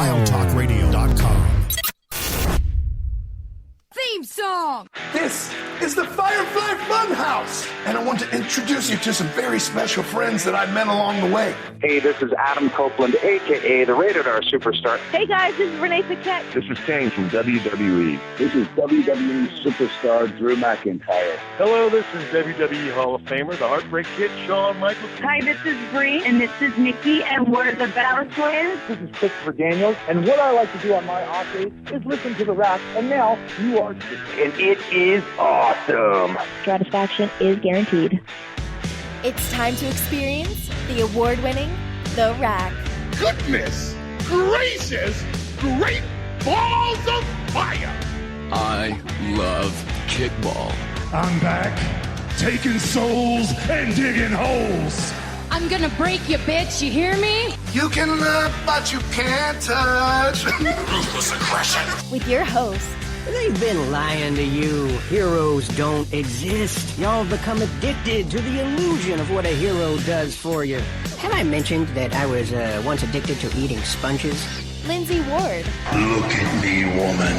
wildtalkradio.com. Theme song! This is the Firefly Funhouse, and I want to introduce you to some very special friends that I've met along the way. Hey, this is Adam Copeland, a.k.a. the Rated R Superstar. Hey guys, this is Renee Paquette. This is Kane from WWE. This is WWE Superstar Drew McIntyre. Hello, this is WWE Hall of Famer, the Heartbreak Kid, Shawn Michaels. Hi, this is Bree, and this is Nikki, and we're the Battle Twins. This is Christopher Daniels, and what I like to do on my off days is listen to The Rack, and now you are too. And it is awesome. Satisfaction is guaranteed. It's time to experience the award-winning The Rack. Goodness gracious, great balls of fire! I love kickball. I'm back, taking souls and digging holes. I'm gonna break you, bitch, you hear me? You can look, but you can't touch. Ruthless aggression. With your host, they've been lying to you. Heroes don't exist. Y'all become addicted to the illusion of what a hero does for you. Have I mentioned that I was once addicted to eating sponges? Lindsey Ward. Look at me, woman.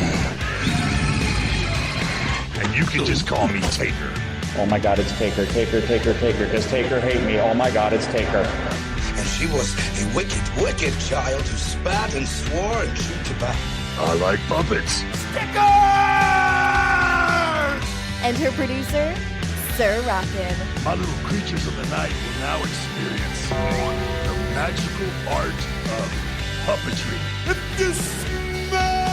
And you can just call me Taker. Oh my God, it's Taker, Taker, Taker, Taker. Does Taker hate me? Oh my God, it's Taker. And she was a wicked, wicked child who spat and swore and chewed tobacco. I like puppets. Stickers! And her producer, Sir Rockin. My little creatures of the night will now experience the magical art of puppetry. If you smell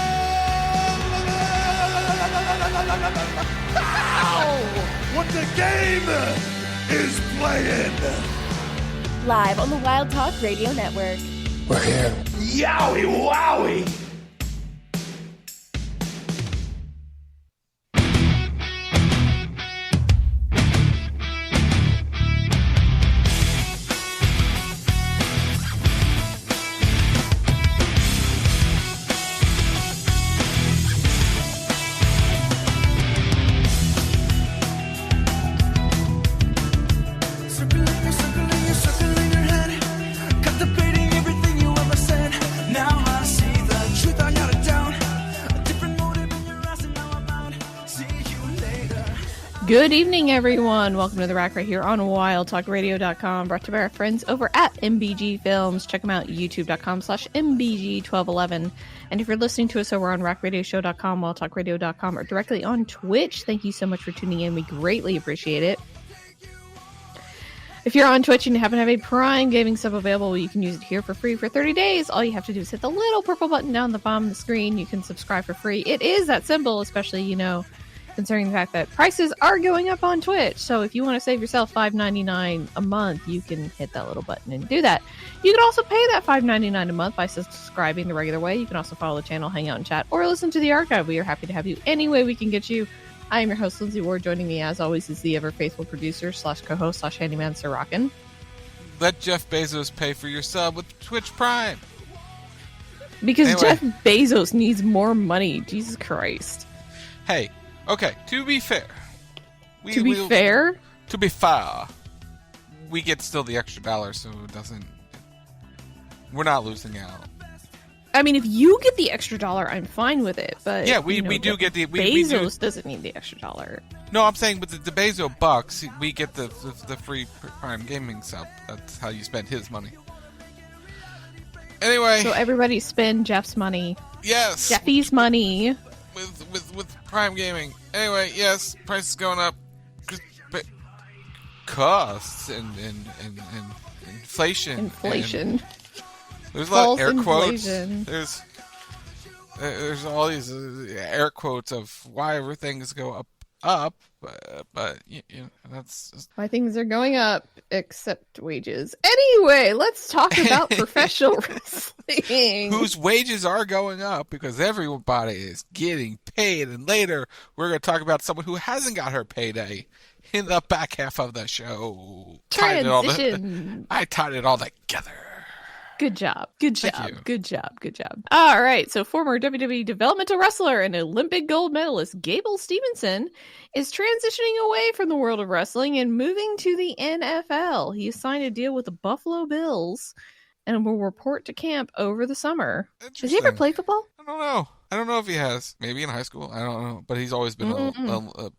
what the game is playing. Live on the Wild Talk Radio Network. We're here. Yowie wowie! Good evening, everyone. Welcome to The Rack right here on wildtalkradio.com, brought to you by our friends over at MBG Films. Check them out, youtube.com/MBG1211. And if you're listening to us over on rackradioshow.com, wildtalkradio.com, or directly on Twitch, thank you so much for tuning in. We greatly appreciate it. If you're on Twitch and you happen to have a Prime Gaming sub available, you can use it here for free for 30 days. All you have to do is hit the little purple button down the bottom of the screen. You can subscribe for free. It is that simple, especially, concerning the fact that prices are going up on Twitch. So if you want to save yourself $5.99 a month, you can hit that little button and do that. You can also pay that $5.99 a month by subscribing the regular way. You can also follow the channel, hang out and chat, or listen to the archive. We are happy to have you any way we can get you. I am your host, Lindsey Ward. Joining me, as always, is the ever-faithful producer / co-host / handyman, Sir Rockin. Let Jeff Bezos pay for your sub with Twitch Prime. Because anyway. Jeff Bezos needs more money. Jesus Christ. Hey. Okay, to be fair. To be fair, we get still the extra $1, so it doesn't... We're not losing out. I mean, if you get the extra $1, I'm fine with it, but... Yeah, we do get the... Bezos doesn't need the extra $1. No, I'm saying with the Bezos bucks, we get the free Prime Gaming sub. That's how you spend his money. Anyway... So everybody spend Jeff's money. Yes! Jeffy's money. With Prime Gaming. Anyway, yes, prices going up. Costs and inflation. Inflation. There's a lot of air quotes. There's all these air quotes of why everything's go up, but that's just... why things are going up except wages. Anyway, let's talk about professional wrestling. Whose wages are going up because everybody is getting paid. And later, we're going to talk about someone who hasn't got her payday in the back half of the show. Transition. I tied it all together. Good job. Good job. All right. So former WWE developmental wrestler and Olympic gold medalist Gable Steveson is transitioning away from the world of wrestling and moving to the NFL. He signed a deal with the Buffalo Bills and will report to camp over the summer. Has he ever played football? I don't know. I don't know if he has. Maybe in high school. I don't know. But he's always been a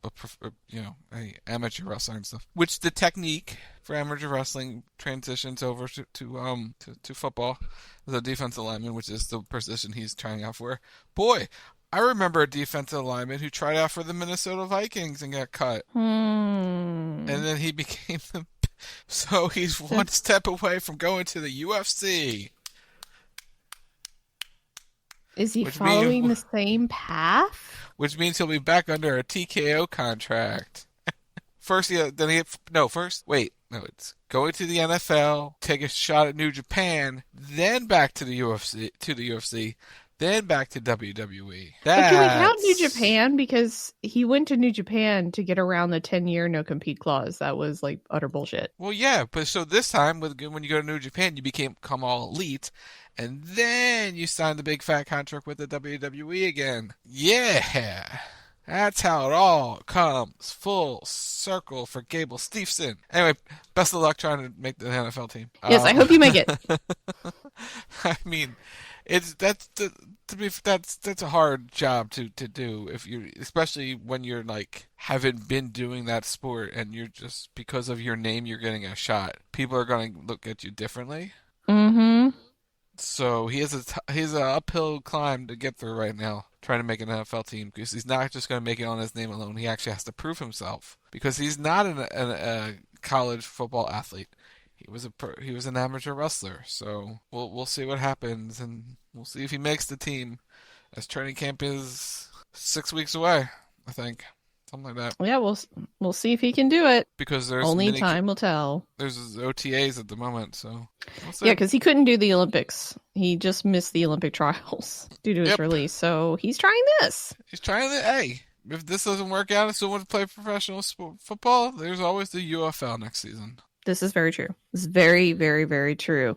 amateur wrestler and stuff. Which the technique for amateur wrestling transitions over to football as a defensive lineman, which is the position he's trying out for. Boy, I remember a defensive lineman who tried out for the Minnesota Vikings and got cut. And then he became the... So he's one step away from going to the UFC. Is he following the same path? Which means he'll be back under a TKO contract. It's going to the NFL, take a shot at New Japan, then back to the UFC, then back to WWE. But can we count New Japan? Because he went to New Japan to get around the 10-year no-compete clause. That was like utter bullshit. Well, yeah, but so this time, when you go to New Japan, you become all elite, and then you sign the big fat contract with the WWE again. Yeah! That's how it all comes full circle for Gable Steveson. Anyway, best of luck trying to make the NFL team. Yes, I hope you make it. I mean, that's a hard job to do especially when you're like haven't been doing that sport and you're just because of your name you're getting a shot. People are going to look at you differently. Mm-hmm. So he's an uphill climb to get through right now, trying to make an NFL team, because he's not just going to make it on his name alone. He actually has to prove himself, because he's not a college football athlete. He was an amateur wrestler. So we'll see what happens, and we'll see if he makes the team, as training camp is 6 weeks away, I think. Something like that. Yeah, we'll see if he can do it. Because there's only time will tell. There's OTAs at the moment, so we'll see. Yeah, because he couldn't do the Olympics. He just missed the Olympic trials due to his release. So he's trying this. Hey, if this doesn't work out and still want to play professional football, there's always the UFL next season. This is very true. This is very, very, very true.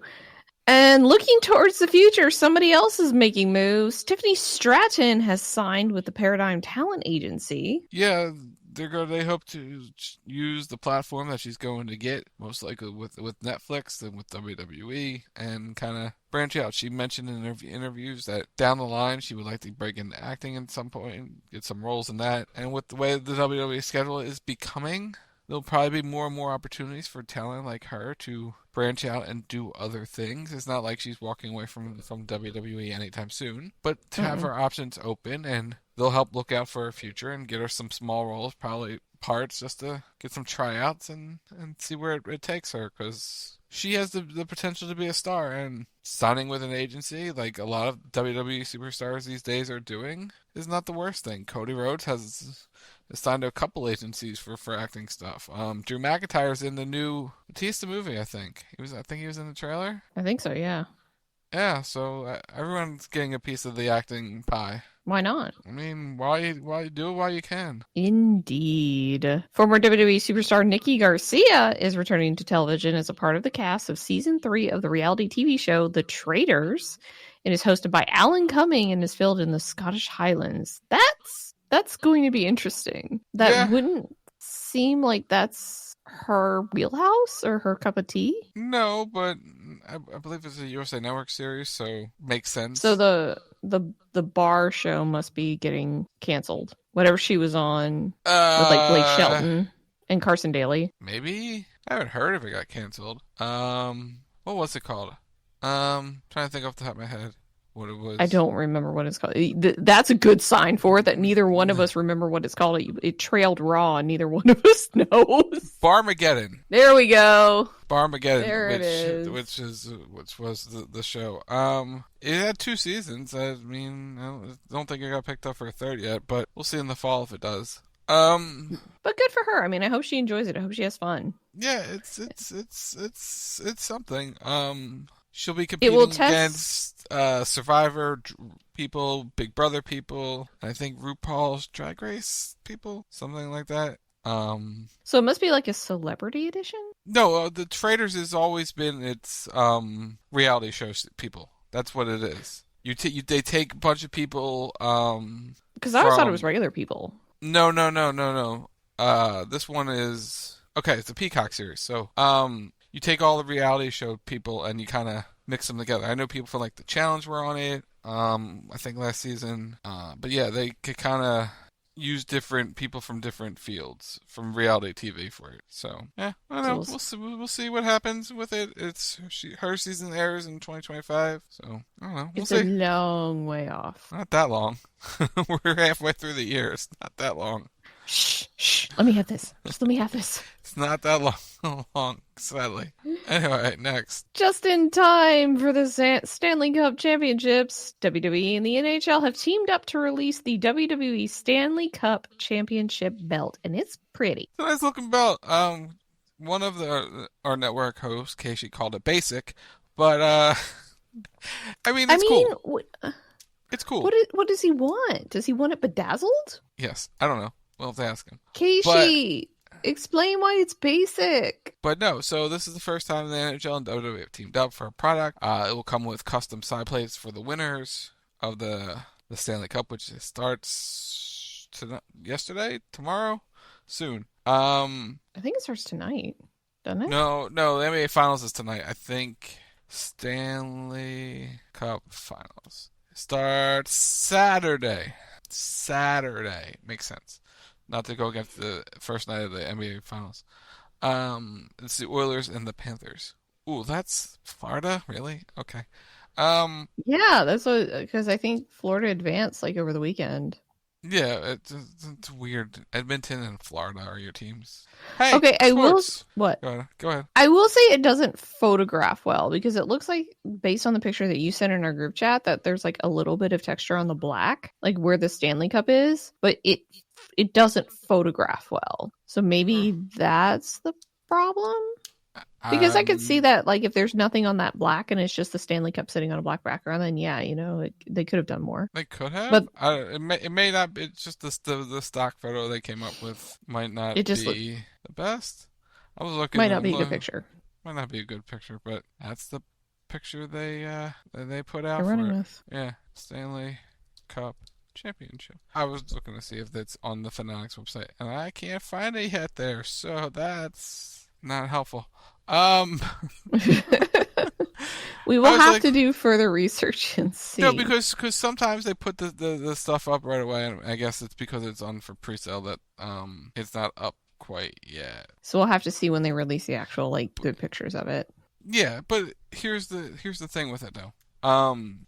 And looking towards the future, somebody else is making moves. Tiffany Stratton has signed with the Paradigm Talent Agency. Yeah, they hope to use the platform that she's going to get, most likely with Netflix and with WWE, and kind of branch out. She mentioned in interviews that down the line she would like to break into acting at some point, get some roles in that. And with the way the WWE schedule is becoming, there'll probably be more and more opportunities for talent like her to branch out and do other things. It's not like she's walking away from WWE anytime soon, but to have her options open, and they'll help look out for her future and get her some small roles, probably parts, just to get some tryouts and see where it takes her, because she has the potential to be a star. And signing with an agency, like a lot of WWE superstars these days are doing, is not the worst thing. Cody Rhodes has signed to a couple agencies for acting stuff. Drew McIntyre's in the new Batista movie, I think. He was in the trailer? I think so, yeah. Yeah, so everyone's getting a piece of the acting pie. Why not? I mean, why do it while you can? Indeed. Former WWE superstar Nikki Garcia is returning to television as a part of the cast of Season 3 of the reality TV show The Traitors. It is hosted by Alan Cumming and is filmed in the Scottish Highlands. That's going to be interesting. That wouldn't seem like that's her wheelhouse or her cup of tea. No, but I believe it's a USA Network series, so makes sense. So the bar show must be getting canceled. Whatever she was on with like Blake Shelton and Carson Daly. Maybe? I haven't heard if it got canceled. What was it called? Trying to think off the top of my head what it was. I don't remember what it's called. That's a good sign for it, that neither one of us remember what it's called. It trailed Raw, and neither one of us knows. Barmageddon. There we go. Barmageddon, there it is. Which was the show. It had 2 seasons. I mean, I don't think it got picked up for a third yet, but we'll see in the fall if it does. But good for her. I mean, I hope she enjoys it. I hope she has fun. Yeah, it's something. She'll be competing against Survivor people, Big Brother people, and I think RuPaul's Drag Race people, something like that. So it must be like a celebrity edition? No, the Traitors has always been its reality show people. That's what it is. They take a bunch of people. Because I always thought it was regular people. No. This one is it's a Peacock series. So you take all the reality show people and you kind of mix them together. I know people from like the Challenge were on it. I think last season. But yeah, they could kind of use different people from different fields from reality TV for it. So yeah, I don't know. We'll see what happens with it. Her season airs in 2025. So I don't know. It's a long way off. Not that long. We're halfway through the year. It's not that long. Shh. Let me have this. Just let me have this. It's not that long, sadly. Anyway, next. Just in time for the Stanley Cup Championships, WWE and the NHL have teamed up to release the WWE Stanley Cup Championship belt, and it's pretty. It's a nice looking belt. One of our network hosts, Casey, called it basic, but it's cool. It's cool. What does he want? Does he want it bedazzled? Yes, I don't know. We'll have to ask him. Casey, explain why it's basic. But no, so this is the first time the NHL and WWE have teamed up for a product. It will come with custom side plates for the winners of the Stanley Cup, which starts tomorrow, soon. I think it starts tonight, doesn't it? No, the NBA Finals is tonight. I think Stanley Cup Finals starts Saturday. Makes sense. Not to go against the first night of the NBA Finals. It's the Oilers and the Panthers. Ooh, that's Florida? Really? Okay. Yeah, that's because I think Florida advanced like over the weekend. Yeah, it's weird. Edmonton and Florida are your teams. Hey, okay, sports. What? Go ahead. I will say it doesn't photograph well because it looks like, based on the picture that you sent in our group chat, that there's like a little bit of texture on the black, like where the Stanley Cup is, but it doesn't photograph well. So maybe that's the problem. Because I could see that, like, if there's nothing on that black and it's just the Stanley Cup sitting on a black background, then yeah, they could have done more. They could have, but it may not. It's just the stock photo they came up with might not be the best. I was looking. Might not be a good picture. Might not be a good picture, but that's the picture they put out for it. With. Yeah, Stanley Cup Championship. I was looking to see if that's on the Fanatics website, and I can't find it yet there, so that's not helpful. We will have to do further research and see. No, because sometimes they put the stuff up right away, and I guess it's because it's on for pre-sale that it's not up quite yet. So we'll have to see when they release the actual like good pictures of it. Yeah, but here's the thing with it though.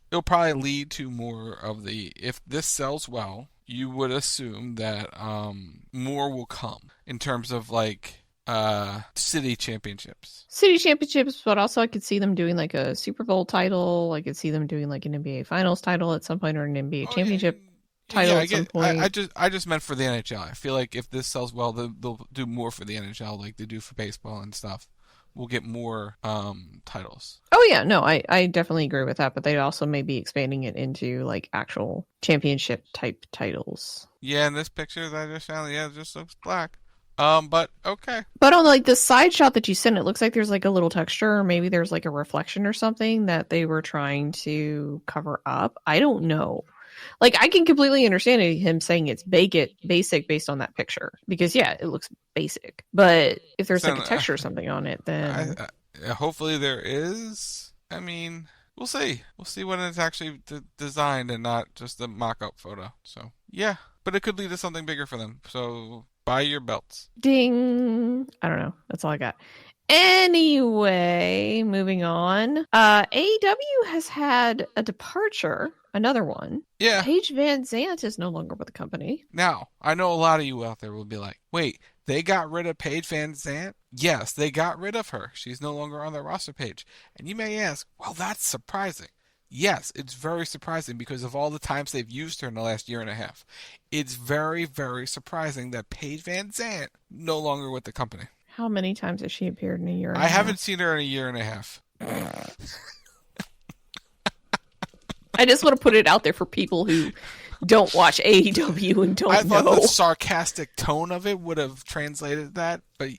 It'll probably lead to more of if this sells well, you would assume that more will come in terms of like city championships, but also I could see them doing like a Super Bowl title. I could see them doing like an NBA Finals title at some point, or an NBA championship title at some point. I just meant for the NHL. I feel like if this sells well, they'll do more for the NHL, like they do for baseball and stuff. We'll get more titles. Oh yeah, no, I definitely agree with that. But they also may be expanding it into like actual championship type titles. Yeah, in this picture that I just found, it just looks black. But okay. But on like the side shot that you sent, it looks like there's like a little texture, or maybe there's like a reflection or something that they were trying to cover up. I don't know. Like, I can completely understand him saying it's basic based on that picture, because yeah, it looks basic. But if there's like a texture or something on it, then hopefully there is. I mean, we'll see. We'll see when it's actually designed and not just a mock-up photo. So yeah, but it could lead to something bigger for them. So buy your belts. Ding. I don't know. That's all I got. Anyway, moving on. AEW has had a departure. Another one. Yeah. Paige Van Zandt is no longer with the company. Now, I know a lot of you out there will be like, wait, they got rid of Paige Van Zandt? Yes, they got rid of her. She's no longer on their roster page. And you may ask, well, that's surprising. Yes, it's very surprising because of all the times they've used her in the last year and a half. It's very, very surprising that Paige Van Zandt no longer with the company. How many times has she appeared in a year and a half? I haven't seen her in a year and a half. I just want to put it out there for people who don't watch AEW and don't know. I thought the sarcastic tone of it would have translated that, but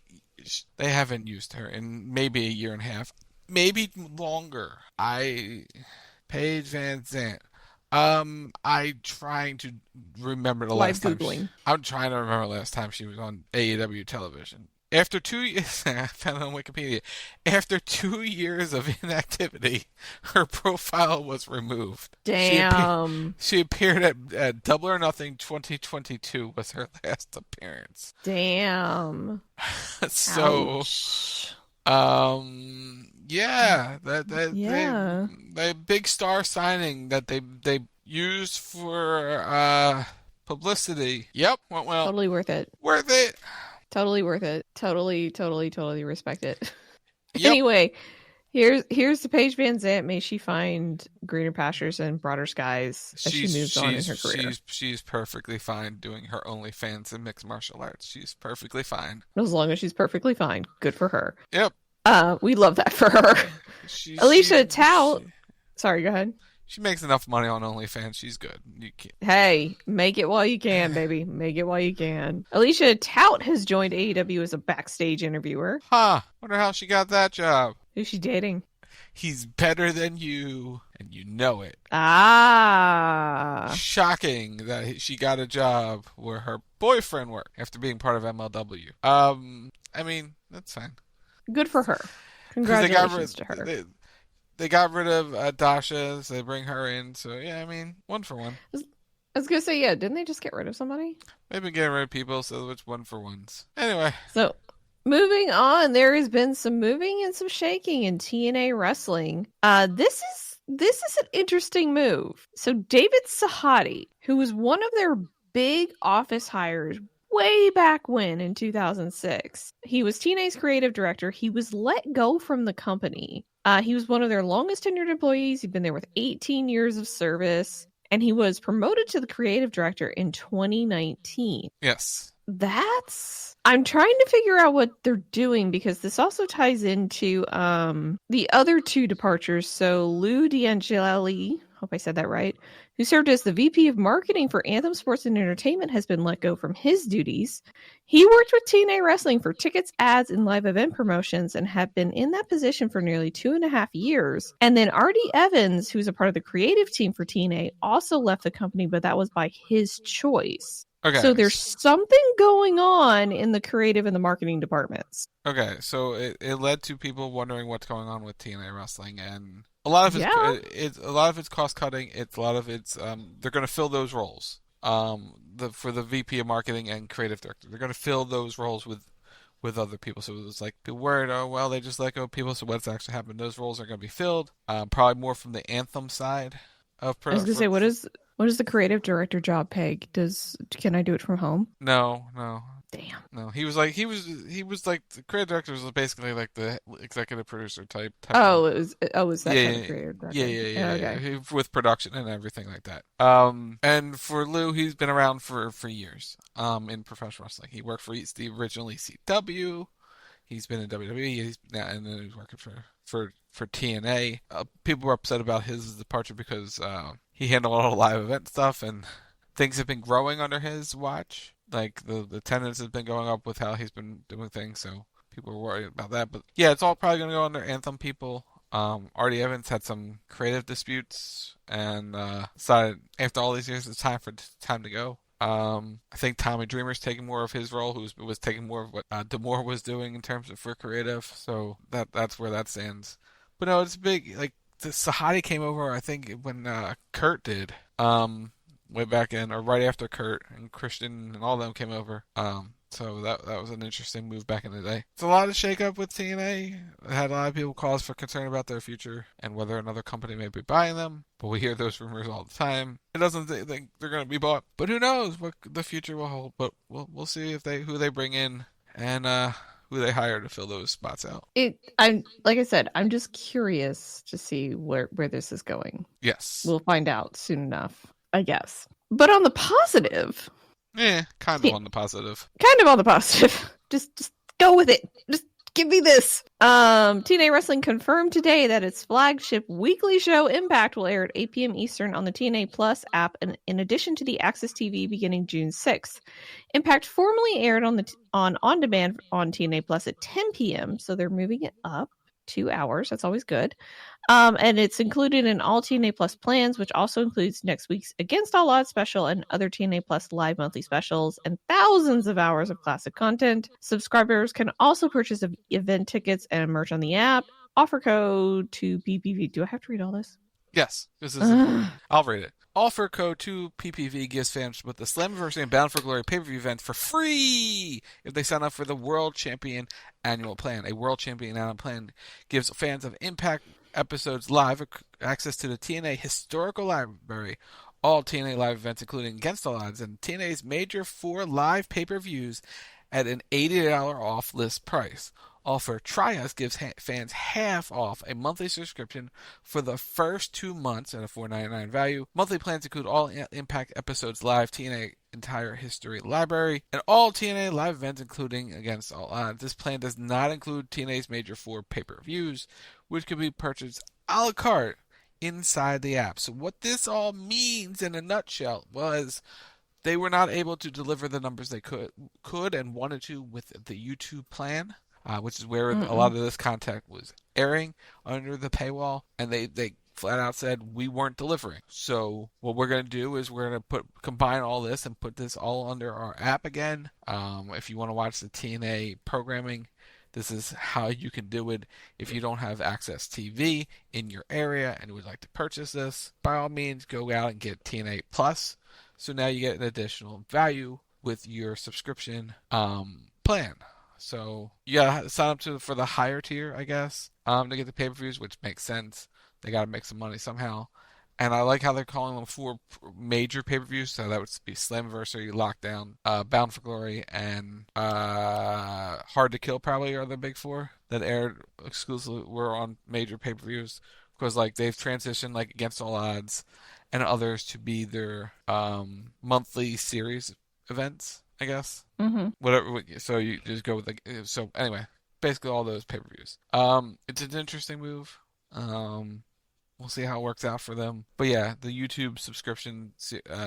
they haven't used her in maybe a year and a half. Maybe longer. Paige Van Zandt. I'm trying to remember the last time. I'm trying to remember the last time she was on AEW television. After 2 years, I found it on Wikipedia. After 2 years of inactivity, her profile was removed. Damn. She appeared at Double or Nothing 2022 was her last appearance. Damn. So, ouch. Yeah, they big star signing that they used for publicity. Yep, went well. Totally worth it. Worth it. Totally worth it. Totally respect it. Yep. Anyway, here's the Paige Van Zandt. May she find greener pastures and broader skies as she moves on in her career. She's perfectly fine doing her OnlyFans and mixed martial arts. She's perfectly fine. As long as she's perfectly fine. Good for her. Yep. We love that for her. Alicia Tout. Sorry, go ahead. She makes enough money on OnlyFans. She's good. You can't. Hey, make it while you can, baby. Make it while you can. Alicia Tout has joined AEW as a backstage interviewer. Huh. Wonder how she got that job. Who's she dating? He's better than you, and you know it. Ah. Shocking that she got a job where her boyfriend worked after being part of MLW. I mean, that's fine. Good for her. Congratulations to her. They got rid of Dasha, so they bring her in. So, yeah, I mean, 1 for 1. I was going to say, yeah, didn't they just get rid of somebody? They've been getting rid of people, so it's 1 for 1s. Anyway. So, moving on, there has been some moving and some shaking in TNA wrestling. This is an interesting move. So, David Sahadi, who was one of their big office hires way back when in 2006. He was TNA's creative director. He was let go from the company. He was one of their longest tenured employees. He'd been there with 18 years of service, and he was promoted to the creative director in 2019. Yes. I'm trying to figure out what they're doing because this also ties into the other 2 departures. So Lou D'Angeli, hope I said that right, who served as the VP of Marketing for Anthem Sports and Entertainment, has been let go from his duties. He worked with TNA Wrestling for tickets, ads, and live event promotions and had been in that position for nearly 2.5 years. And then Artie Evans, who's a part of the creative team for TNA, also left the company, but that was by his choice. Okay. So there's something going on in the creative and the marketing departments. Okay, so it led to people wondering what's going on with TNA Wrestling, and a lot of it's cost cutting. It's a lot of it's they're going to fill those roles. For the VP of Marketing and Creative Director, they're going to fill those roles with other people. So it was like people worried, oh well, they just let go of people. So what's actually happened? Those roles are going to be filled. Probably more from the Anthem side of. I was going to say, what is the creative director job, Peg? Can I do it from home? No. Damn. No, he was like the creative director was basically like the executive producer type. Was that kind of creative director? Yeah. Okay. With production and everything like that. And for Lou, he's been around for years. In professional wrestling, he worked for the original ECW. He's been in WWE. And then he's working for TNA. People were upset about his departure because he handled all the live event stuff, and things have been growing under his watch. Like the attendance has been going up with how he's been doing things, so people were worried about that. But yeah, it's all probably going to go under Anthem people. Artie Evans had some creative disputes and decided after all these years it's time to go. I think Tommy Dreamer's taking more of his role, who was taking more of what D'Amore was doing in terms of for creative. So that's where that stands. But no, it's big. Like the Sahadi came over, I think when Kurt did. Way back in, or right after Kurt and Christian and all them came over. So that was an interesting move back in the day. It's a lot of shakeup with TNA. It had a lot of people cause for concern about their future and whether another company may be buying them. But we hear those rumors all the time. It doesn't think they're going to be bought. But who knows what the future will hold. But we'll see who they bring in and who they hire to fill those spots out. I'm like I said, I'm just curious to see where this is going. Yes. We'll find out soon enough, I guess. But on the positive... kind of on the positive. Kind of on the positive. Just go with it. Just give me this. TNA Wrestling confirmed today that its flagship weekly show Impact will air at 8 p.m. Eastern on the TNA Plus app, and in addition to the Access TV beginning June 6th. Impact formerly aired on demand on TNA Plus at 10 p.m., so they're moving it up 2 hours. That's always good. And it's included in all TNA Plus plans, which also includes next week's Against All Odds special and other TNA Plus live monthly specials and thousands of hours of classic content. Subscribers can also purchase event tickets and merch on the app. Offer code to PPV. Do I have to read all this? Yes, this is important. I'll read it. Offer code 2PPV gives fans with the Slammiversary and Bound for Glory pay-per-view event for free if they sign up for the World Champion Annual Plan. A World Champion Annual Plan gives fans of Impact episodes live access to the TNA Historical Library, all TNA live events including Against All Odds, and TNA's major 4 live pay-per-views at an $80 off list price. Offer Trias gives fans half off a monthly subscription for the first 2 months at a $4.99 value. Monthly plans include all Impact episodes live, TNA entire history library, and all TNA live events including Against All Odds. This plan does not include TNA's major 4 pay-per-views, which can be purchased a la carte inside the app. So what this all means in a nutshell was they were not able to deliver the numbers they could and wanted to with the YouTube plan. Which is where a lot of this content was airing under the paywall, and they flat out said we weren't delivering. So what we're going to do is we're going to combine all this and put this all under our app again. If you want to watch the TNA programming, this is how you can do it. If you don't have Access TV in your area and would like to purchase this, by all means go out and get TNA Plus. So now you get an additional value with your subscription plan. So you gotta sign up for the higher tier, I guess, to get the pay-per-views, which makes sense. They gotta make some money somehow. And I like how they're calling them 4 major pay-per-views. So that would be Slammiversary, Lockdown, Bound for Glory, and Hard to Kill probably are the big 4 that aired exclusively were on major pay-per-views. Because like they've transitioned like Against All Odds and others to be their monthly series events, I guess. Mm-hmm. Whatever. So you just go with so anyway, basically all those pay-per-views. It's an interesting move. We'll see how it works out for them. But yeah, the YouTube subscription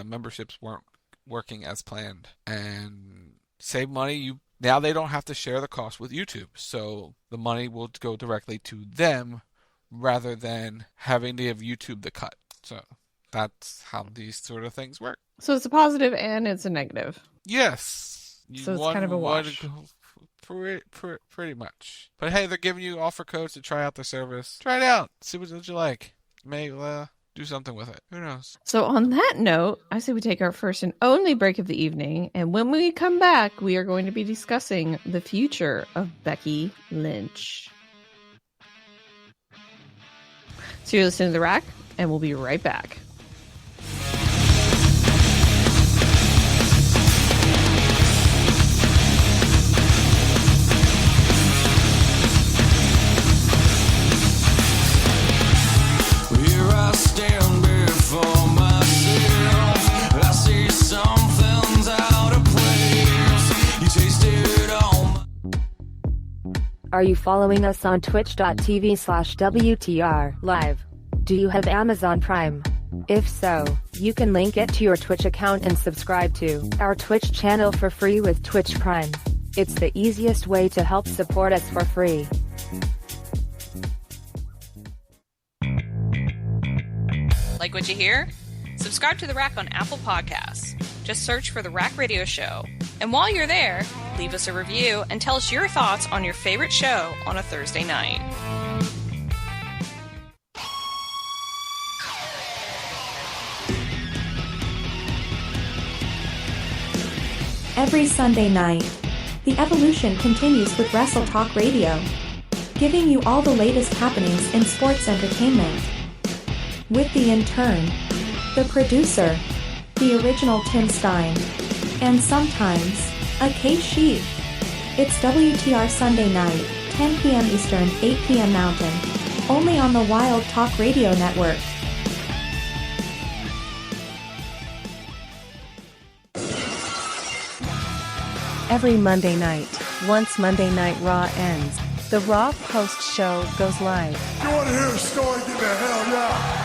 memberships weren't working as planned, and save money. Now they don't have to share the cost with YouTube, so the money will go directly to them rather than having to have YouTube the cut. So that's how these sort of things work. So it's a positive and it's a negative. Yes. So it's kind of a wash. Pretty much. But hey, they're giving you offer codes to try out the service. Try it out. See what you like. May do something with it. Who knows? So on that note, I say we take our first and only break of the evening. And when we come back, we are going to be discussing the future of Becky Lynch. So you're listening to The Rack, and we'll be right back. Stand before myself. I see something's out of place. You taste it all. Are you following us on twitch.tv/WTR live? Do you have Amazon Prime? If so, you can link it to your Twitch account and subscribe to our Twitch channel for free with Twitch Prime. It's the easiest way to help support us for free. Like what you hear? Subscribe to The Rack on Apple Podcasts. Just search for The Rack Radio Show. And while you're there, leave us a review and tell us your thoughts on your favorite show on a Thursday night. Every Sunday night, the evolution continues with Wrestle Talk Radio, giving you all the latest happenings in sports entertainment. With the intern, the producer, the original Tim Stein, and sometimes, a K-Sheep. It's WTR Sunday night, 10 p.m. Eastern, 8 p.m. Mountain, only on the Wild Talk Radio Network. Every Monday night, once Monday Night Raw ends, the Raw post show goes live. You want to hear a story? Get the hell yeah!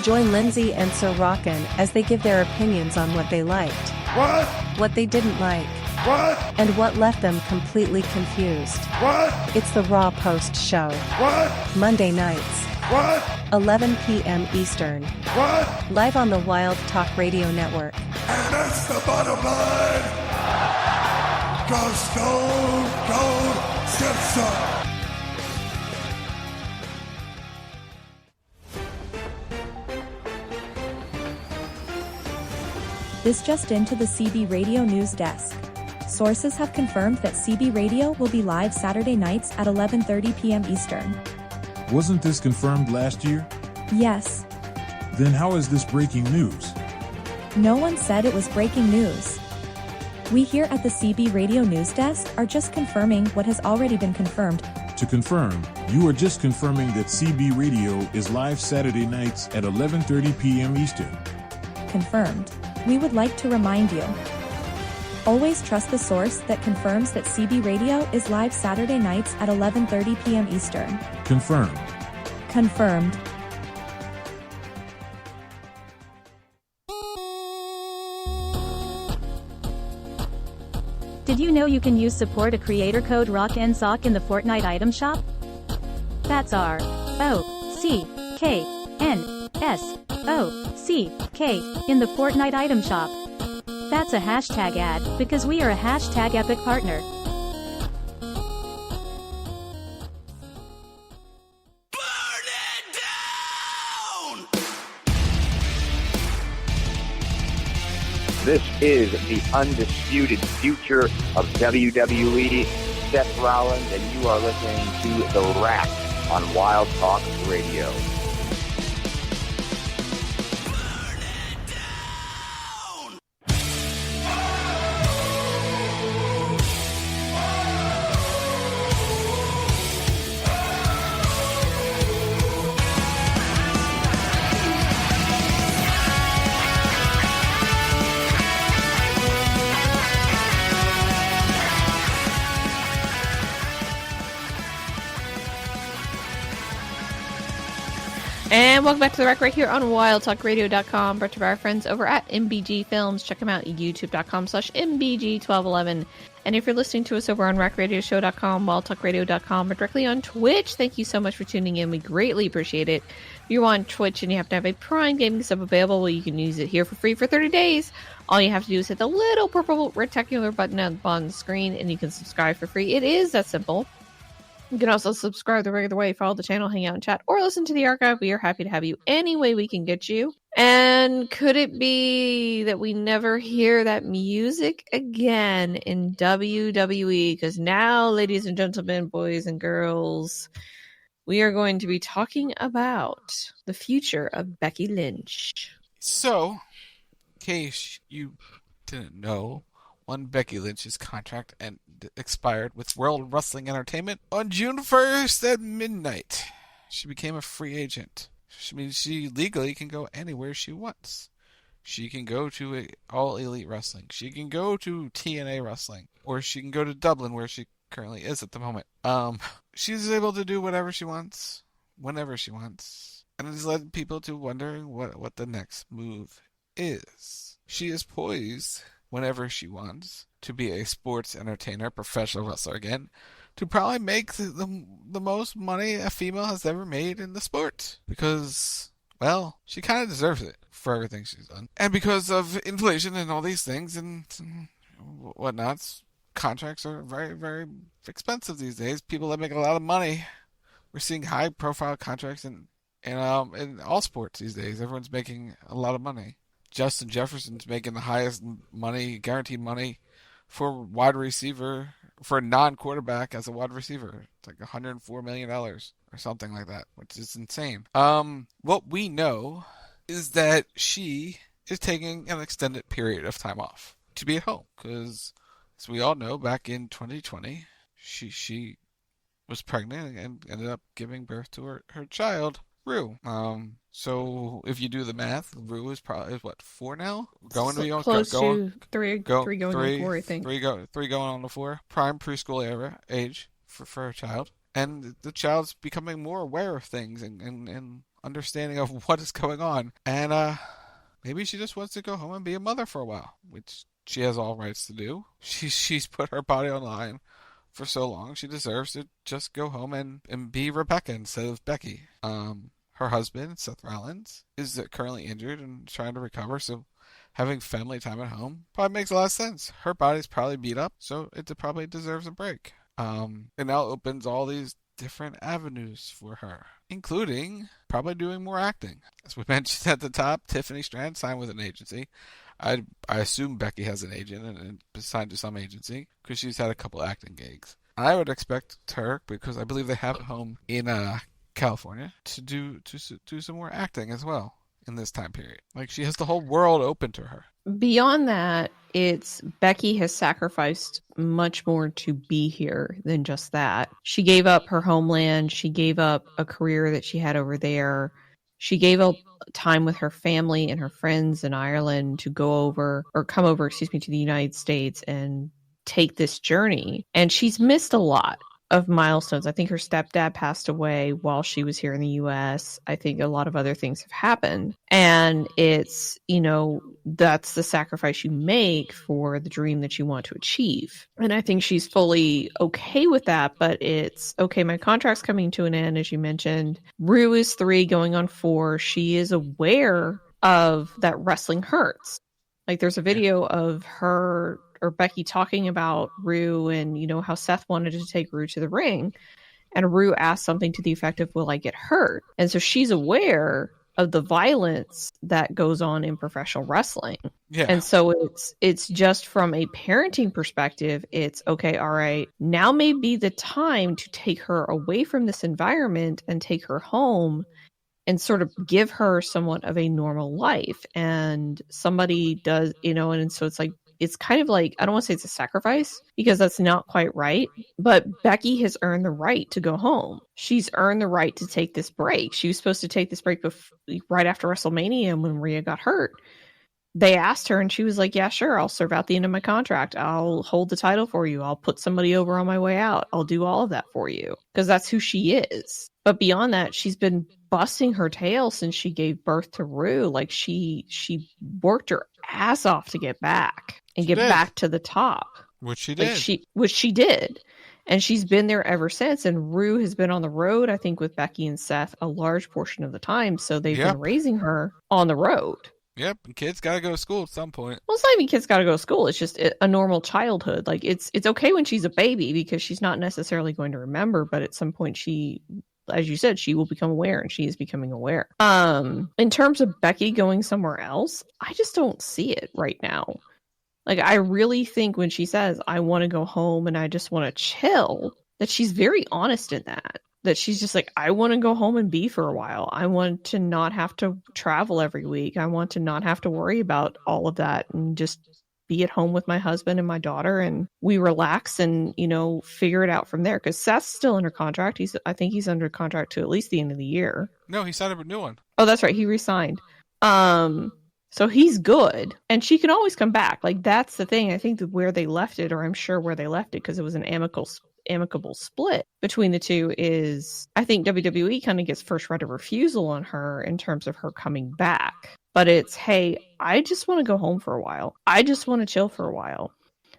Join Lindsey and Sir Rockin as they give their opinions on what they liked, what they didn't like, What? And what left them completely confused. What? It's the Raw Post Show. What? Monday nights. What? 11 p.m. Eastern. What? Live on the Wild Talk Radio Network. And that's the bottom line. Go Stone Cold Simpson. This just into the CB Radio News Desk. Sources have confirmed that CB Radio will be live Saturday nights at 11:30 p.m. Eastern. Wasn't this confirmed last year? Yes. Then how is this breaking news? No one said it was breaking news. We here at the CB Radio News Desk are just confirming what has already been confirmed. To confirm, you are just confirming that CB Radio is live Saturday nights at 11:30 p.m. Eastern. Confirmed. We would like to remind you. Always trust the source that confirms that CB Radio is live Saturday nights at 11:30 p.m. Eastern. Confirmed. Confirmed. Did you know you can use support a creator code ROCKNSOCK in the Fortnite item shop? That's ROCKNSOCK in the Fortnite item shop. That's a hashtag ad, because we are a hashtag epic partner. This is the undisputed future of WWE, Seth Rollins, and you are listening to The Rack on Wild Talk Radio. And welcome back to The Rack right here on WildTalkRadio.com, brought to you by our friends over at MBG Films. Check them out at YouTube.com/MBG1211. And if you're listening to us over on RackRadioshow.com, WildTalkRadio.com, or directly on Twitch, thank you so much for tuning in. We greatly appreciate it. If you're on Twitch and you have to have a Prime Gaming sub available, well, you can use it here for free for 30 days. All you have to do is hit the little purple rectangular button on the screen, and you can subscribe for free. It is that simple. You can also subscribe the regular way, follow the channel, hang out and chat, or listen to the archive. We are happy to have you any way we can get you. And could it be that we never hear that music again in WWE? Because now, ladies and gentlemen, boys and girls, we are going to be talking about the future of Becky Lynch. So, in case you didn't know, Becky Lynch's contract expired with World Wrestling Entertainment on June 1st at midnight. She became a free agent. Which means she legally can go anywhere she wants. She can go to All Elite Wrestling. She can go to TNA Wrestling. Or she can go to Dublin, where she currently is at the moment. She's able to do whatever she wants, whenever she wants. And it's led people to wondering what the next move is. She is poised, whenever she wants, to be a sports entertainer, professional wrestler again, to probably make the most money a female has ever made in the sport. Because, well, she kind of deserves it for everything she's done. And because of inflation and all these things and whatnots, contracts are very, very expensive these days. People that make a lot of money, we're seeing high-profile contracts in all sports these days. Everyone's making a lot of money. Justin Jefferson's making the highest money, guaranteed money, for wide receiver, for a non-quarterback as a wide receiver. It's like $104 million or something like that, which is insane. What we know is that she is taking an extended period of time off to be at home. Because, as we all know, back in 2020, she was pregnant and ended up giving birth to her child, Rue. So if you do the math, Rue is probably, what, 4 now? Going to be on close to three going on 4, I think. 3 going on to 4. Prime preschool age for a child. And the child's becoming more aware of things and understanding of what is going on. And maybe she just wants to go home and be a mother for a while, which she has all rights to do. She's put her body on the line for so long. She deserves to just go home and be Rebecca instead of Becky. Her husband, Seth Rollins, is currently injured and trying to recover, so having family time at home probably makes a lot of sense. Her body's probably beat up, so it probably deserves a break. It now opens all these different avenues for her, including probably doing more acting. As we mentioned at the top, Tiffany Strand signed with an agency. I assume Becky has an agent and signed to some agency because she's had a couple acting gigs. I would expect her, because I believe they have a home in California, to do some more acting as well in this time period. Like, she has the whole world open to her. Beyond that, it's Becky has sacrificed much more to be here than just that. She gave up her homeland. She gave up a career that she had over there. She gave up time with her family and her friends in Ireland to come over to the United States and take this journey. And she's missed a lot of milestones. I think her stepdad passed away while she was here in the US. I think a lot of other things have happened. And it's, that's the sacrifice you make for the dream that you want to achieve. And I think she's fully okay with that, but it's okay. My contract's coming to an end, as you mentioned. Rue is 3 going on 4. She is aware of that wrestling hurts. Like, there's a video of her or Becky talking about Rue and, how Seth wanted to take Rue to the ring. And Rue asked something to the effect of, will I get hurt? And so she's aware of the violence that goes on in professional wrestling. Yeah. And so it's just from a parenting perspective, it's okay, all right, now may be the time to take her away from this environment and take her home and sort of give her somewhat of a normal life. And somebody does, and so it's kind of like, I don't want to say it's a sacrifice because that's not quite right, but Becky has earned the right to go home. She's earned the right to take this break. She was supposed to take this break right after WrestleMania when Rhea got hurt. They asked her and she was like, yeah, sure, I'll serve out the end of my contract. I'll hold the title for you. I'll put somebody over on my way out. I'll do all of that for you because that's who she is. But beyond that, she's been busting her tail since she gave birth to Rue. Like, she worked her ass off to get back and get back to the top. Which she did. Which she did. And she's been there ever since. And Rue has been on the road, I think, with Becky and Seth a large portion of the time. So they've been raising her on the road. Yep, and kids got to go to school at some point. Well, it's not even kids got to go to school. It's just a normal childhood. Like, it's okay when she's a baby because she's not necessarily going to remember. But at some point, she, as you said, she will become aware, and she is becoming aware. In terms of Becky going somewhere else, I just don't see it right now. Like, I really think when she says, I want to go home and I just want to chill, that she's very honest in that. That she's just like, I want to go home and be for a while. I want to not have to travel every week. I want to not have to worry about all of that and just be at home with my husband and my daughter, and we relax and, figure it out from there. Because Seth's still under contract. I think he's under contract to at least the end of the year. No, he signed up a new one. Oh, that's right. He re-signed. So he's good, and she can always come back. Like, that's the thing. I think that where they left it, or I'm sure where they left it, because it was an amicable split between the two, is I think WWE kind of gets first right of refusal on her in terms of her coming back. But it's, hey, I just want to go home for a while. I just want to chill for a while.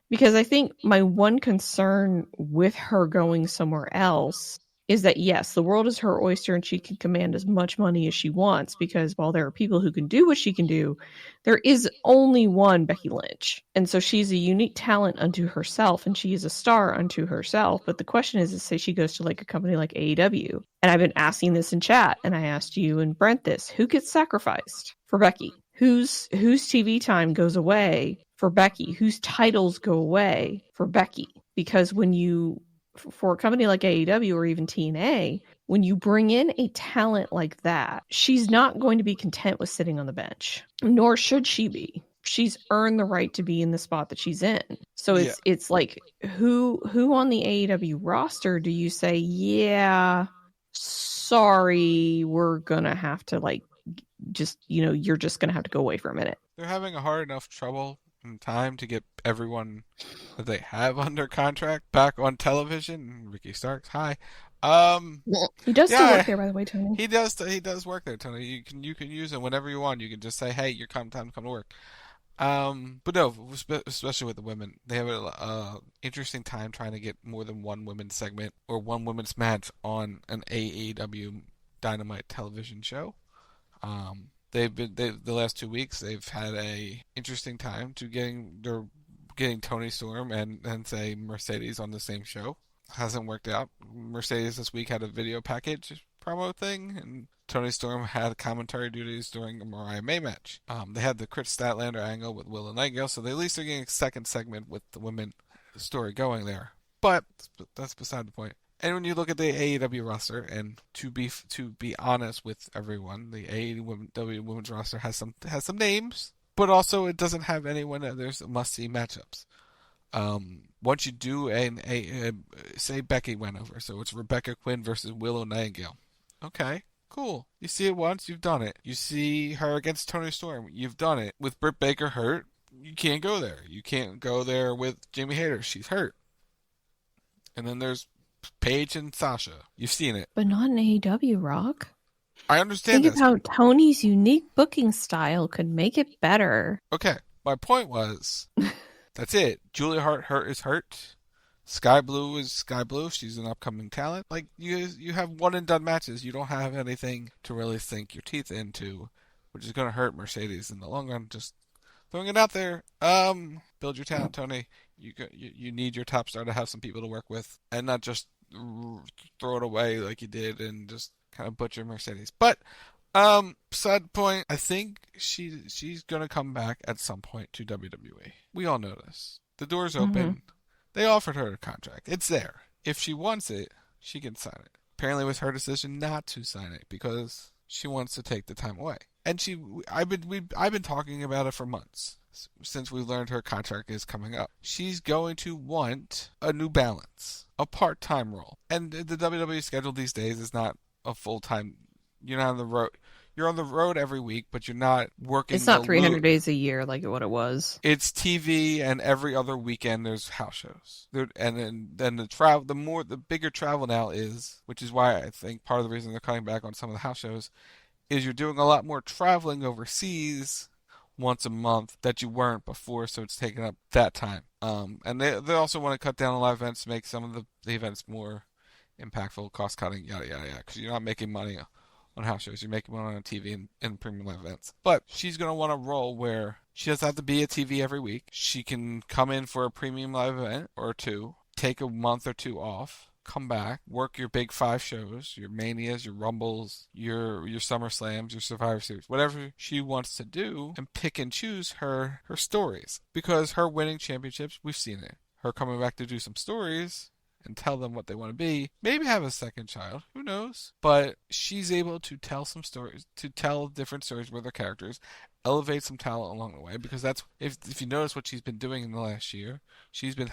Because I think my one concern with her going somewhere else is that, yes, the world is her oyster and she can command as much money as she wants, because while there are people who can do what she can do, there is only one Becky Lynch. And so she's a unique talent unto herself, and she is a star unto herself. But the question is say she goes to like a company like AEW. And I've been asking this in chat, and I asked you and Brent this, who gets sacrificed for Becky? Whose TV time goes away for Becky? Whose titles go away for Becky? Because for a company like AEW or even TNA, when you bring in a talent like that, she's not going to be content with sitting on the bench, nor should she be. She's earned the right to be in the spot that she's in. So it's like, who on the AEW roster do you say, yeah, sorry, we're gonna have to you're just gonna have to go away for a minute. They're having a hard enough trouble in time to get everyone that they have under contract back on television. Ricky Starks, hi. He does still work there, by the way, Tony. He does work there, Tony. You can use him whenever you want. You can just say, hey, time to come to work. But no, especially with the women, they have an interesting time trying to get more than one women's segment or one women's match on an AEW Dynamite television show. The last 2 weeks they've had a interesting time to getting Toni Storm and say Mercedes on the same show. Hasn't worked out. Mercedes this week had a video package promo thing, and Toni Storm had commentary duties during a Mariah May match. They had the Chris Statlander angle with Willow Nightingale, so they at least are getting a second segment with the women story going there. But that's beside the point. And when you look at the AEW roster, and to be honest with everyone, the AEW women's roster has some names, but also it doesn't have anyone that there's must-see matchups. Once you do say Becky went over, so it's Rebecca Quinn versus Willow Nightingale. Okay, cool. You see it once, you've done it. You see her against Toni Storm, you've done it. With Britt Baker hurt, you can't go there. You can't go there with Jamie Hayter, she's hurt. And then there's Paige and Sasha. You've seen it. But not in AEW, Rock. I understand Think this. of how Tony's unique booking style could make it better. Okay, my point was, that's it. Julia Hart is hurt. Sky Blue is Sky Blue. She's an upcoming talent. Like, you have one and done matches. You don't have anything to really sink your teeth into, which is going to hurt Mercedes in the long run. Just throwing it out there. Build your talent, Tony. You need your top star to have some people to work with, and not just throw it away like you did and just kind of butcher Mercedes. But side point, I think she's gonna come back at some point to WWE. We all know this. The door's open. Mm-hmm. They offered her a contract. It's there. If she wants it, she can sign it. Apparently, it was her decision not to sign it because she wants to take the time away. And I've been talking about it for months since we learned her contract is coming up. She's going to want a New Balance, a part-time role. And the WWE schedule these days is not a full-time. You're not on the road. You're on the road every week, but you're not working. It's not 300 days a year like what it was. It's TV, and every other weekend there's house shows. And then the bigger travel now is, which is why I think part of the reason they're cutting back on some of the house shows, is you're doing a lot more traveling overseas once a month that you weren't before, so it's taking up that time. And they also want to cut down on live events to make some of the events more impactful, cost cutting, yada yada yada. Because you're not making money on house shows, you're making money on TV and premium live events. But she's going to want a role where she doesn't have to be at TV every week. She can come in for a premium live event or two, take a month or two off, come back, work your big 5 shows, your Manias, your Rumbles, your SummerSlams, your Survivor Series, whatever she wants to do, and pick and choose her stories. Because her winning championships, we've seen it. Her coming back to do some stories and tell them what they want to be. Maybe have a second child. Who knows? But she's able to tell some stories, to tell different stories with her characters, elevate some talent along the way. Because that's, if you notice what she's been doing in the last year, she's been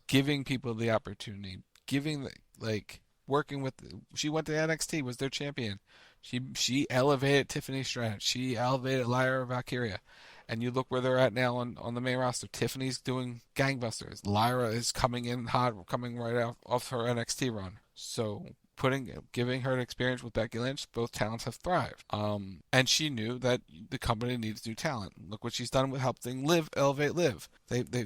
giving people the opportunity, working with. She went to NXT, was their champion. She elevated Tiffany Stratton. She elevated Lyra Valkyria. And you look where they're at now on the main roster. Tiffany's doing gangbusters. Lyra is coming in hot, coming right off her NXT run. So giving her an experience with Becky Lynch, both talents have thrived. And she knew that the company needs new talent. Look what she's done with helping elevate Liv.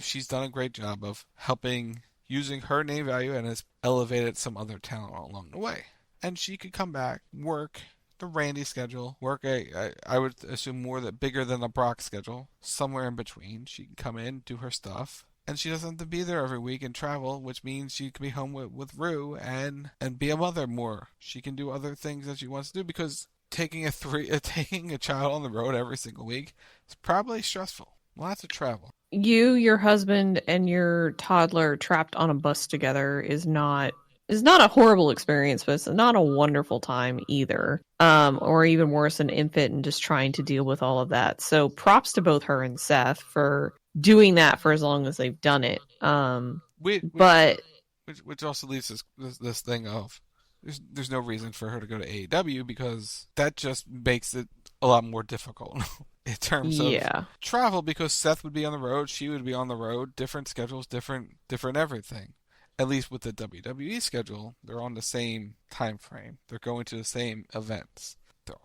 She's done a great job of helping, using her name value, and has elevated some other talent along the way. And she could come back, work the Randy schedule, work I would assume bigger than the Brock schedule, somewhere in between. She can come in, do her stuff, and she doesn't have to be there every week and travel, which means she can be home with Rue and be a mother more. She can do other things that she wants to do, because taking a child on the road every single week is probably stressful. Lots of travel. You, your husband, and your toddler trapped on a bus together is not a horrible experience, but it's not a wonderful time either. Or even worse, an infant and just trying to deal with all of that. So props to both her and Seth for doing that for as long as they've done it. Which also leads this thing of there's no reason for her to go to AEW, because that just makes it a lot more difficult in terms of travel, because Seth would be on the road, she would be on the road, different schedules, different everything. At least with the WWE schedule, they're on the same time frame. They're going to the same events.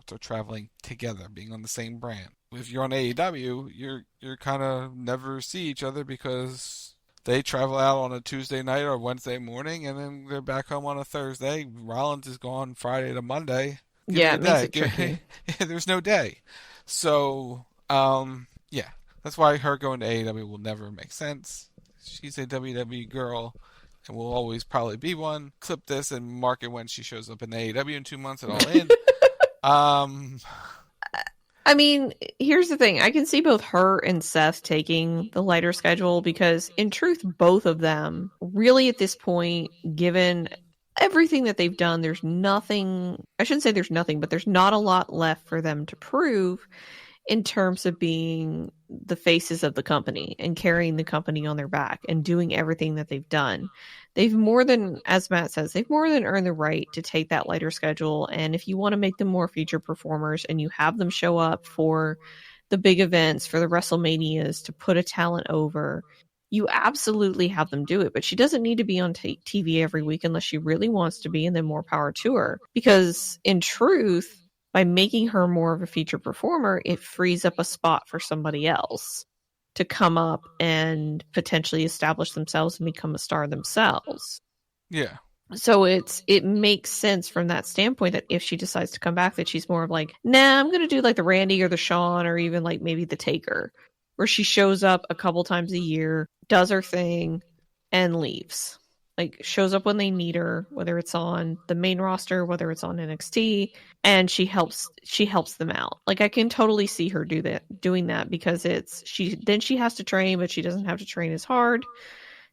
they're traveling together, being on the same brand. If you're on AEW, you're kind of never see each other because they travel out on a Tuesday night or Wednesday morning, and then they're back home on a Thursday. Rollins is gone Friday to Monday. Yeah, it makes it tricky. There's no day. So, yeah, that's why her going to AEW will never make sense. She's a WWE girl and will always probably be one. Clip this and mark it when she shows up in AEW in 2 months at All In. I mean, here's the thing. I can see both her and Seth taking the lighter schedule because, in truth, both of them, really at this point, given everything that they've done, there's nothing, I shouldn't say there's nothing, but there's not a lot left for them to prove in terms of being the faces of the company and carrying the company on their back and doing everything that they've done. They've more than, as Matt says, they've more than earned the right to take that lighter schedule. And if you want to make them more feature performers and you have them show up for the big events, for the WrestleManias, to put a talent over, you absolutely have them do it. But she doesn't need to be on TV every week unless she really wants to be, and then more power to her. Because in truth, by making her more of a feature performer, it frees up a spot for somebody else to come up and potentially establish themselves and become a star themselves. Yeah. So it makes sense from that standpoint that if she decides to come back, that she's more of like, nah, I'm going to do like the Randy or the Shawn or even like maybe the Taker, where she shows up a couple times a year, does her thing, and leaves. Like, shows up when they need her, whether it's on the main roster, whether it's on NXT, and she helps them out. Like, I can totally see her doing that because she has to train, but she doesn't have to train as hard.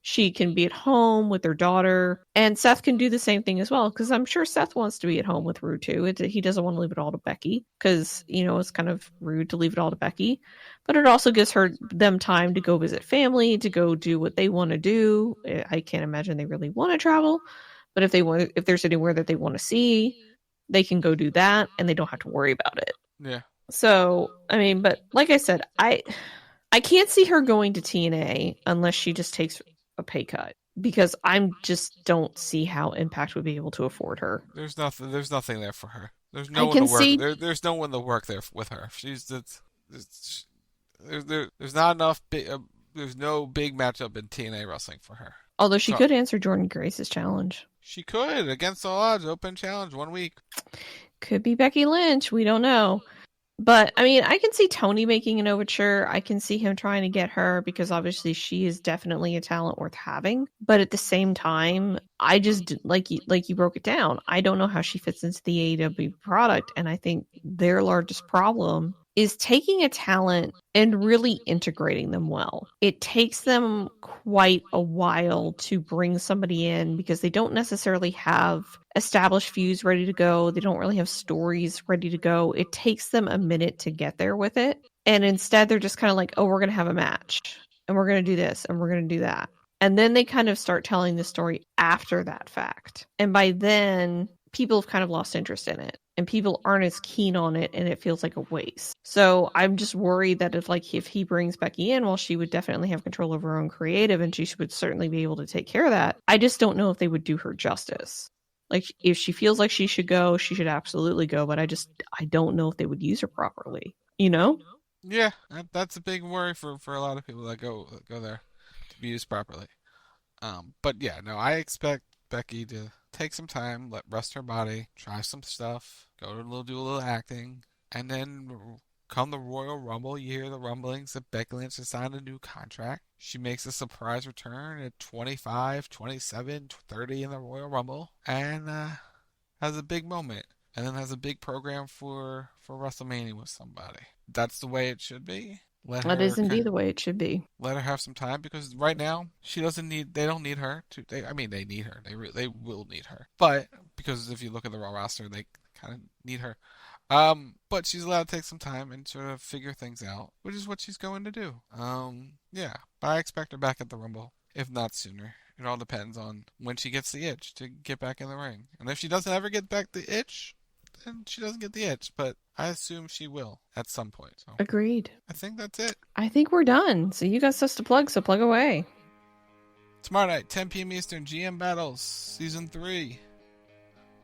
She can be at home with her daughter, and Seth can do the same thing as well, because I'm sure Seth wants to be at home with Rue too. He doesn't want to leave it all to Becky, because, it's kind of rude to leave it all to Becky, but it also gives them time to go visit family, to go do what they want to do. I can't imagine they really want to travel, but if there's anywhere that they want to see, they can go do that, and they don't have to worry about it. Yeah. So, I mean, but like I said, I can't see her going to TNA unless she just takes a pay cut, because I just don't see how Impact would be able to afford her. There's nothing there for her. There's no one to work. There's no one to work there with her. There's not enough. There's no big matchup in TNA wrestling for her. Although she could answer Jordan Grace's challenge. She could, against all odds, open challenge 1 week. Could be Becky Lynch. We don't know. But, I mean, I can see Tony making an overture. I can see him trying to get her, because obviously she is definitely a talent worth having. But at the same time, I just, like you broke it down, I don't know how she fits into the AEW product. And I think their largest problem is taking a talent and really integrating them well. It takes them quite a while to bring somebody in, because they don't necessarily have established feuds ready to go. They don't really have stories ready to go. It takes them a minute to get there with it. And instead, they're just kind of like, oh, we're going to have a match, and we're going to do this, and we're going to do that. And then they kind of start telling the story after that fact. And by then, people have kind of lost interest in it, and people aren't as keen on it, and it feels like a waste. So I'm just worried that if he brings Becky in, while she would definitely have control over her own creative, and she would certainly be able to take care of that, I just don't know if they would do her justice. Like, if she feels like she should go, she should absolutely go, but I don't know if they would use her properly, Yeah, that's a big worry for a lot of people that go there to be used properly. But yeah, no, I expect Becky to take some time, rest her body, try some stuff, do a little acting, and then come the Royal Rumble, you hear the rumblings that Becky Lynch has signed a new contract. She makes a surprise return at 25, 27, 30 in the Royal Rumble, and has a big moment, and then has a big program for WrestleMania with somebody. That's the way it should be. That is indeed the way it should be. Let her have some time, because right now they don't need her to. They need her. They will need her. But because if you look at the Raw roster, they kind of need her. But she's allowed to take some time and sort of figure things out, which is what she's going to do. Yeah, but I expect her back at the Rumble, if not sooner. It all depends on when she gets the itch to get back in the ring. And if she doesn't ever get back the itch, then she doesn't get the itch. But I assume she will at some point. So. Agreed. I think that's it. I think we're done. So you got stuff to plug, so plug away. Tomorrow night, 10 p.m. Eastern, GM Battles, Season 3.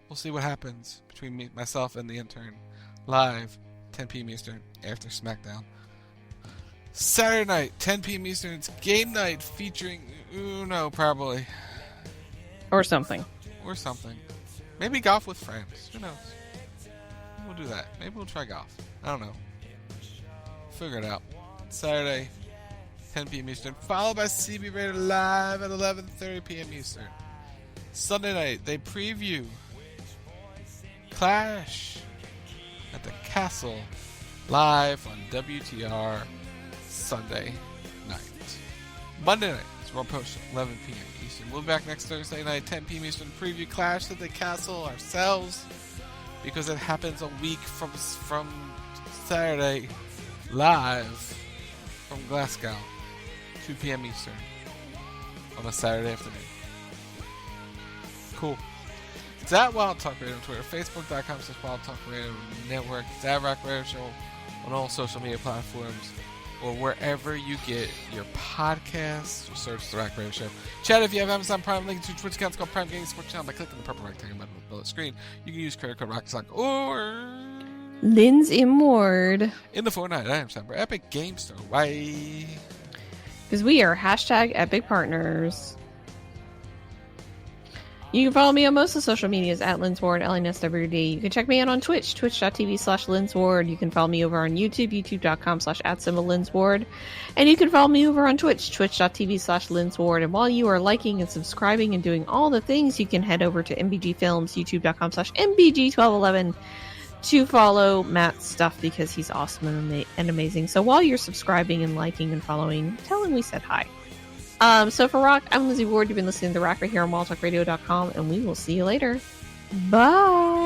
We'll see what happens between myself and the intern. live, 10 p.m. Eastern, after SmackDown. Saturday night, 10 p.m. Eastern, it's game night featuring Uno, probably. Or something. Maybe golf with friends. Who knows? We'll do that. Maybe we'll try golf. I don't know. Figure it out. Saturday, 10 p.m. Eastern, followed by CB Radio live at 11:30 p.m. Eastern. Sunday night, they preview Clash at the Castle live on WTR Sunday night. Monday night, it's Raw Post 11 p.m. Eastern. We'll be back next Thursday night, 10 p.m. Eastern, preview Clash at the Castle ourselves, because it happens a week from Saturday, live from Glasgow, 2 p.m. Eastern on a Saturday afternoon. Cool. It's at Wild Talk Radio on Twitter, Facebook.com/Wild Talk Radio Network. It's at Rock Radio Show on all social media platforms, or wherever you get your podcasts. Just search The Rock Radio Show. Chat, if you have Amazon Prime, link to Twitch account. It's called Prime Gaming Sports Channel by clicking the purple rectangle button below the screen. You can use credit code RockSock or Lindsey Ward. In the Fortnite Item Shop, Epic Game Store. Why? Because we are hashtag Epic Partners. You can follow me on most of the social medias at Lindsward, LNSWD. You can check me out on Twitch, twitch.tv/Lindsward. You can follow me over on YouTube, youtube.com/@Lindsward. And you can follow me over on Twitch, twitch.tv/Lindsward. And while you are liking and subscribing and doing all the things, you can head over to MBG Films, youtube.com/MBG1211 to follow Matt's stuff, because he's awesome and amazing. So while you're subscribing and liking and following, tell him we said hi. So for Rock, I'm Lindsey Ward. You've been listening to The Rock right here on wildtalkradio.com, and we will see you later. Bye.